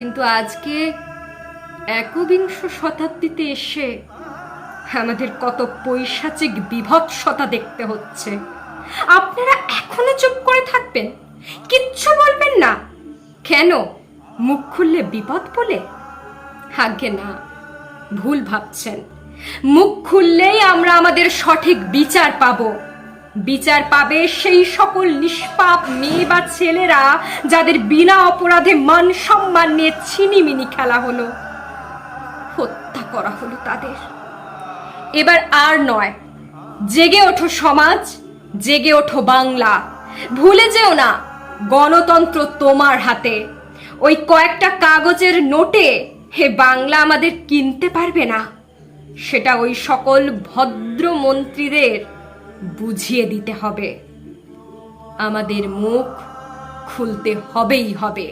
কিন্তু আজকে একবিংশ শতাব্দীতে এসে আমাদের কত পৈশাচিক বিভৎসতা দেখতে হচ্ছে। আপনারা এখনো চুপ করে থাকবেন, কিচ্ছু বলবেন না? কেন? মুখ খুললে বিপদ বলে? আজ্ঞে না, ভুল ভাবছেন। মুখ খুললেই আমরা আমাদের সঠিক বিচার পাবো। বিচার পাবে সেই সকল নিষ্পাপ মেয়ে বা ছেলেরা যাদের বিনা অপরাধে মান সম্মান নিয়ে ছিনিমিনি খেলা হলো, হত্যা করা হলো তাদের। এবার আর নয়, জেগে ওঠো সমাজ, জেগে ওঠো বাংলা। ভুলে যেও না, গণতন্ত্র তোমার হাতে। ওই কয়েকটা কাগজের নোটে হে বাংলা আমাদের কিনতে পারবে না। সেটা ওই সকল ভদ্র মন্ত্রীদের বুঝিয়ে দিতে হবে। আমাদের মুখ খুলতে হবেই হবে।